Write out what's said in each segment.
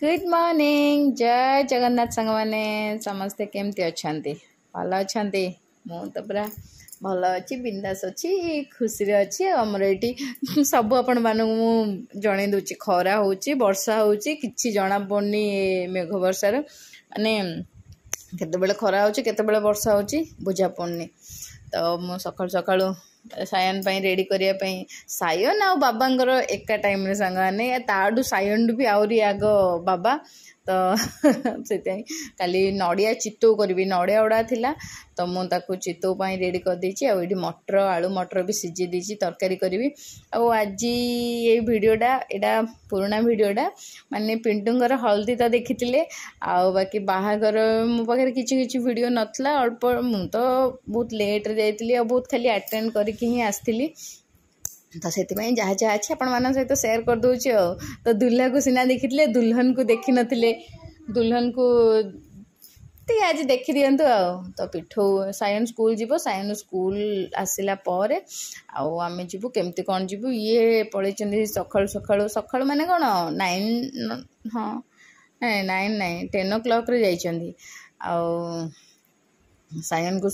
Good morning जय जगन्नाथ सांग मैंने समस्ते केमती अच्छा भल अच्छा मु तो पूरा भल अच्छी बिंदास अच्छी खुशी अच्छी आमर ये सब आपण मानक जन दूची खरा हो वर्षा हो कि जना पड़नी मेघ वर्षार माने केतबेले खरा हो केतबेले वर्षा हो बुझा पड़नी। तो मु सकाळु सकाळु सायन रेडी करने सायन आ बाबांगर एका टाइम रे सांग मैंने ताडू सायन भी आहरी आग बाबा तो से काली नड़िया चितौ करी नड़िया गुड़ा थिला तो मुझे चितौ रेडी कर देछि आ ये मटर आलू मटर भी सिझी देछि तरकारी करी आज ये वीडियोटा एटा पुराना वीडियोटा माने पिंटूंगर हल्दी तो देखी आ बाकी बाहागर मो पाखे किछि वीडियो नथला अल्प मु तो बहुत लेट रे जाइतिली आ बहुत खाली अटेंड करके ही आसती तो से जहाँ जहाँ अच्छे आपण मान सहित शेयर कर दूचे तो दुल्हा को सीना देखी दुल्हन को देखी नथिले दुल्हन को आज देखी दिंतु तो पिठो सायन स्कूल जीव सायन स्कूल आसला आम जीवु केमती कौन जीवु ये पढ़े सकाळु सकाळु सकाळु माने कौन 9 हाँ 9 नहीं 10 o'clock रे जाइछंदी आ सायन को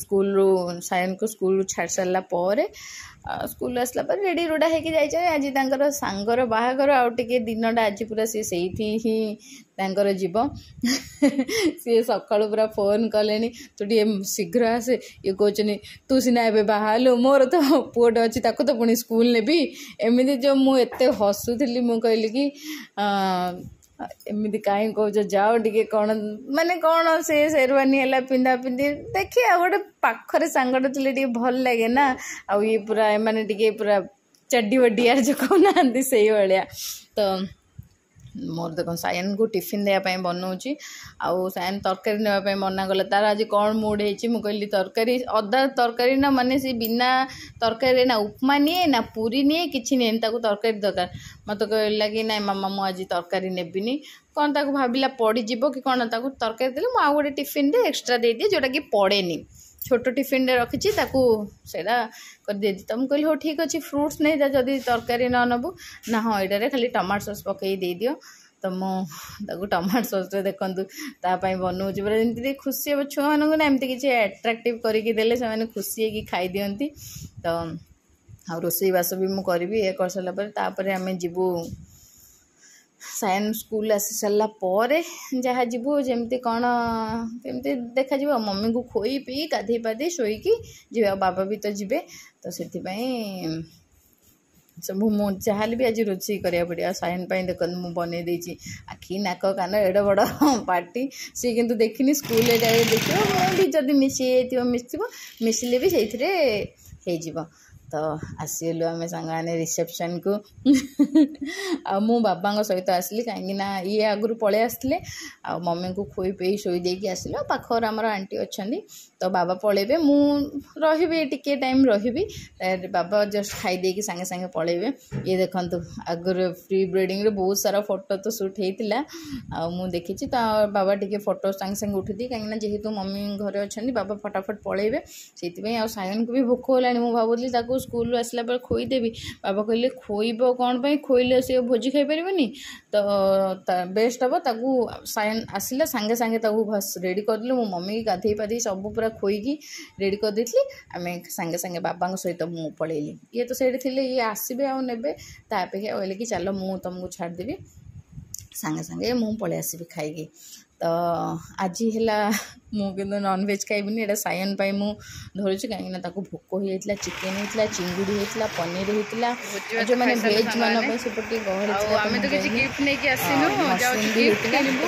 स्कूल छाड़ सारा स्कूल आसला पर रेडी रुड़ा होगी जाइए आज तांकर सांगर बाहागर आउ टे दिनटा आज पूरा सी ही तांकर जीव सी सकाळु पूरा फोन कले तू टे शीघ्र आसे ये कहते तू सीना ए बाहलु मोर तो पुओटे अच्छी ताको तो पुणी स्कूल नेबी एमती जो मुझे हसुली मु कहली कि एमती कहीं कह जाओ टे कौन माने कौन से शेरवानी है पिंधा पिंधि देखिए गोटे पाखरे सांगटे थे भल लगे ना आ ये पूरा एमाने टे पूरा चड्डी वड्डी यार जो कहना से भाया तो मोर देख सायन को टिफिन देवाई बनाऊँगी आउ सायन तरकारी नापी मना कला तार आज कौन मुड हो कहली तरकारी अदा तरकारी ना माने सी बिना तरकारी ना उपमा निए ना पूरी निए किसी नहीं ताको तरकारी दरकार मत कहला कि ना मामा मु आज तरकारी नेबिनी कौन ताको भाविला पड़ीज कि कौन ताको तरकारी देले मु आ गोटे टिफिन दे एक्सट्रा दे दिए जोटा कि पड़ेनी छोट टिफिन रखी सेटा कर दे तो मुझे कहली हो ठीक अच्छे फ्रुट्स नहीं जा जदि तरकारी न नबू ना हाँ यहाँ खाली टमाटो सॉस पकई दे दियो तो मुझे टमाटो सॉस देखूँ तापाई बनाऊँगी पूरा जमी खुशी हे छुआ मानक ना एमती किसी एट्राक्टिव करके देले से खुशी है खाई दियंती तो आ रोसई बास भी मुझे करी ये कर सारापर आम जीवु सायन स्कूल आसी सारा जहाँ जीवु जमती कौन केमती देखा जीव मम्मी को खोई पी गाधे पाधे शोईकी जी बाबा भी तो जीवे तो से सब मुझे भी आज रोचे करा पड़ा सायन देख मुझे बनई देती आखि नाक कान एड बड़ पार्टी सी किंतु देखनी स्कूल देखिए जब मिसी मिसले भी से तो आसीगलु आम सांग रिसेप्शन को आ मु बाबा सहित आसली कहीं ये आगु पलि आसते आ मम्मी को खोई पे शोई देकी आसिल पाखर आमर आंटी अच्छा तो बाबा पलैबे मु रही टिके टाइम रही बाबा जस्ट खाई देकी सांगे सांगे पलैबे ये देखंतु आगर प्री वेडिंग रे बहुत सारा फोटो तो शूट होता आ देखी तो बाबा टिके फोटो सांगे सांगे उठी कहीं जेहेतु मम्मी घरे अच्छा बाबा फटाफट पलैबे से आ सायन को भी भोक होलानी मु भावुली स्कूल आसला बेल खोईदेवी बाबा कहले खोईब कौन पाई खोईले सी भोजी खाई पारिबनी तो बेस्ट हम ताकू सायन आसला सांगे सांगे बस रेडी करदेलु मो मम्मी की गाधे पाधे सब पूरा खोईकी रेडी कर देती आम सांगे सांगे बाबा सहित मु पलैली ये तो से ये आसबे आ नेबे तापेक्षा कहले कि चलो मु तुमको छाड़देवी सांगे सांगे मु पलि आसबि खाई तो आज है मुझे नॉनवेज खाइबिनी एटा सायन पाई मु धरुची कहीं भोक होता चिकेन होता चिंगुड़ी होता पनीर होता जो मैंने वेज मान सेपटे गहली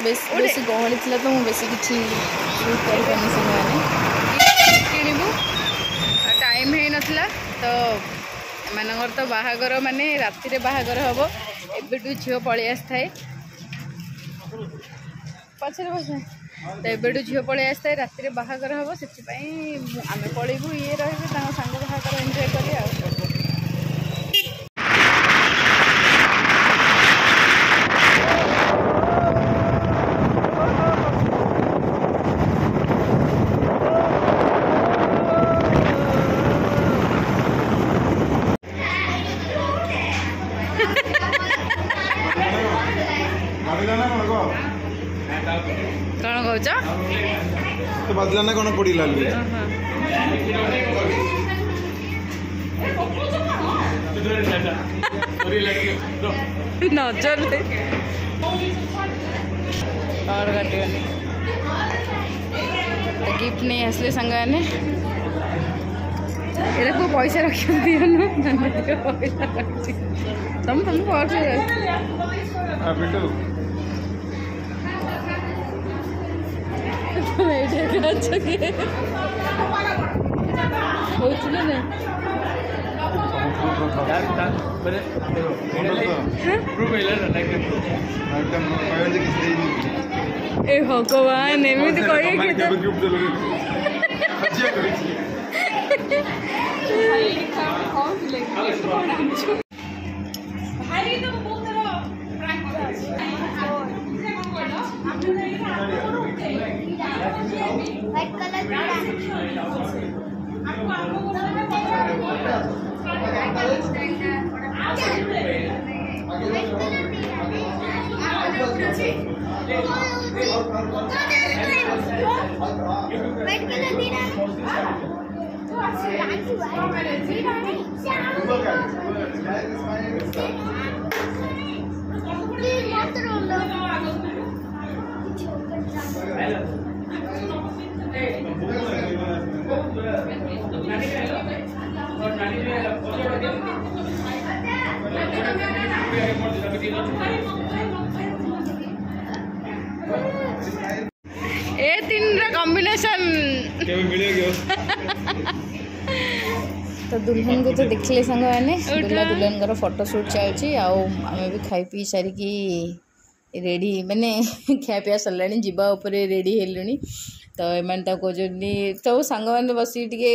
बेसी गहली तो मुझे बेसी किसी शूट कर टाइम हो नाला तो एमर तो बाहागर माने राति बाहागर हम एबेटू झील पलि आसए पचर बस तो एबेटू झील पलि आसए राति बाहागर हम से आम पलैबू ये रही सांग बाहागर एंजॉय कर कौन कौच तो बाजला ना कौन पड़ा नजर और काटनी गिफ्ट नहीं आसले सांग मैंने ये को पैसा रखी दियो तुम पर्स ए भगवान एमती ए तीन कॉम्बिनेशन तो दुल्हन को तो देखले संग मैंने दुल्हा दुल्हन फोटो शूट चलती आम भी खाई पी सारिकी रेडी माने खिया पिया सरला जीवा रेडी हेलुनी तो एम कहते सब सांग मैंने बस टे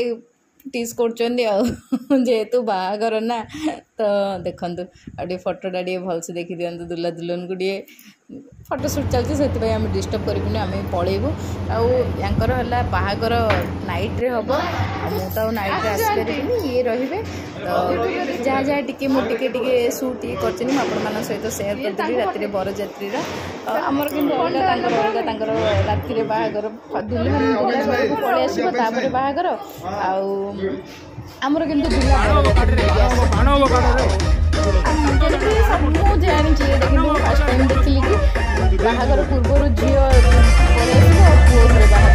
टीज करेतु बाहागर ना तो देखु आगे फोटोटा टे भलसे देखी दिखाँ दुल्हा दुल्हन को टे फोटो शूट चलती से आम डिस्टर्ब करूँ आम पलैबू आंकर है बाहागर नाइट रे हम तो नाइट आसपारे ये रे तो जहाँ जहाँ टी मुझे शूट ये कर सहित सेयार करदेली राति बरजात्री आमर कि अलग राति बाहागर दुल्हन दुल्हा को पलि आसपर बाहागर आमर कि सब जानी फास्ट टाइम देखिली कि बाहागर पूर्व झील पलि आस पुओ